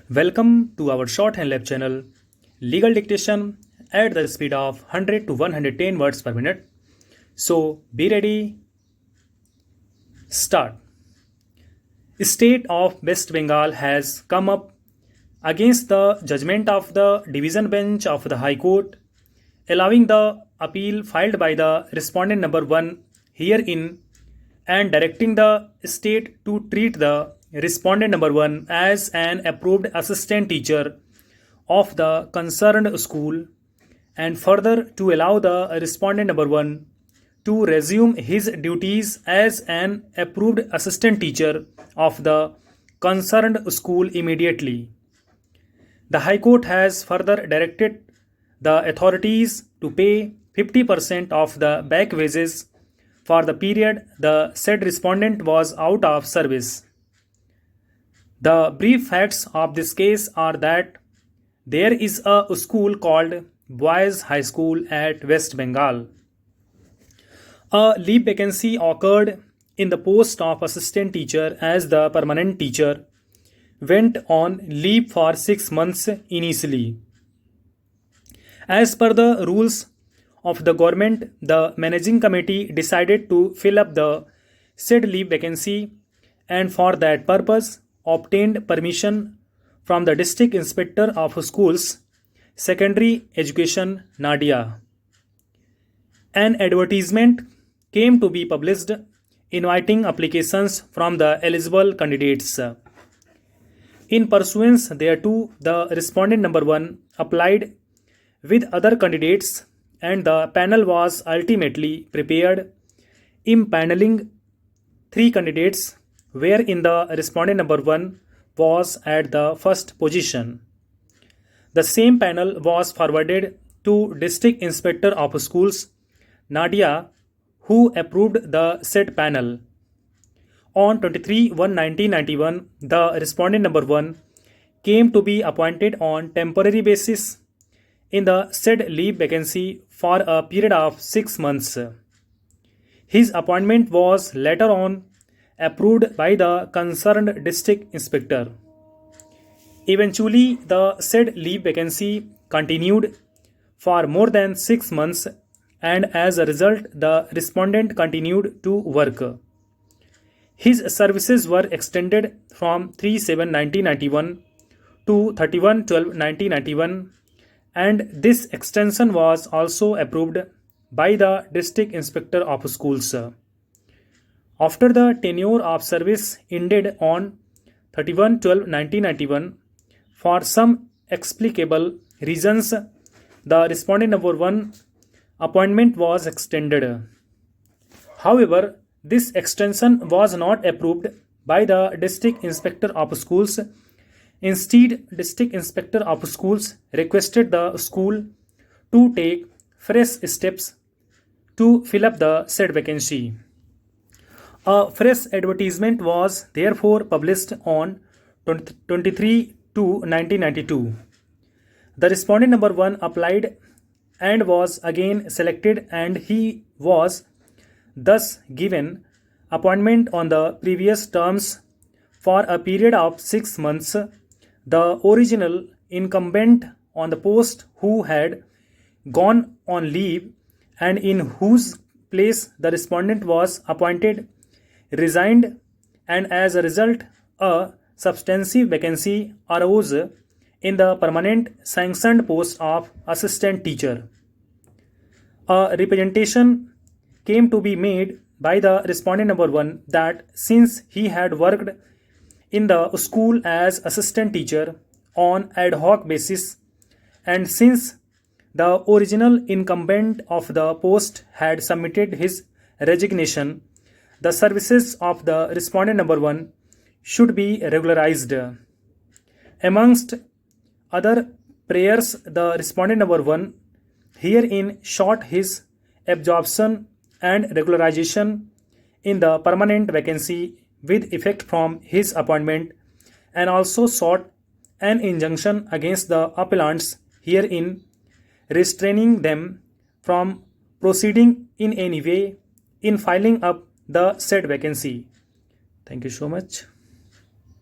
Welcome to our shorthand lab channel, Legal Dictation at the speed of 100 to 110 words per minute. So be ready, start. State of West Bengal has come up against the judgment of the Division Bench of the High Court, allowing the appeal filed by the respondent number 1 herein and directing the state to treat the respondent number 1 as an approved assistant teacher of the concerned school, and further to allow the respondent number 1 to resume his duties as an approved assistant teacher of the concerned school immediately. The High Court has further directed the authorities to pay 50% of the back wages for the period the said respondent was out of service. The brief facts of this case are that there is a school called Boys High School at West Bengal. A leave vacancy occurred in the post of assistant teacher as the permanent teacher went on leave for 6 months initially. As per the rules of the government, the managing committee decided to fill up the said leave vacancy, and for that purpose obtained permission from the District Inspector of Schools, Secondary Education, Nadia. An advertisement came to be published inviting applications from the eligible candidates. In pursuance thereto, the respondent number 1 applied with other candidates, and the panel was ultimately prepared, impaneling 3 candidates, wherein the respondent number 1 was at the first position. The same panel was forwarded to District Inspector of Schools, Nadia, who approved the said panel. On 23/1/1991, the respondent number 1 came to be appointed on temporary basis in the said leave vacancy for a period of 6 months. His appointment was later on approved by the concerned district inspector. Eventually, the said leave vacancy continued for more than 6 months, and as a result, the respondent continued to work. His services were extended from 3/7/1991 to 31/12/1991, and this extension was also approved by the District Inspector of Schools. After the tenure of service ended on 31/12/1991, for some explicable reasons, the respondent number 1 appointment was extended. However, this extension was not approved by the District Inspector of Schools. Instead, District Inspector of Schools requested the school to take fresh steps to fill up the said vacancy. A fresh advertisement was therefore published on 23/2/1992. The respondent number 1 applied and was again selected, and he was thus given appointment on the previous terms for a period of 6 months. The original incumbent on the post, who had gone on leave and in whose place the respondent was appointed, resigned, and as a result, a substantive vacancy arose in the permanent sanctioned post of assistant teacher. A representation came to be made by the respondent number 1 that since he had worked in the school as assistant teacher on ad hoc basis, and since the original incumbent of the post had submitted his resignation, the services of the respondent number 1 should be regularized. Amongst other prayers, the respondent number 1 herein sought his absorption and regularization in the permanent vacancy with effect from his appointment, and also sought an injunction against the appellants herein, restraining them from proceeding in any way in filing up the said vacancy. Thank you so much.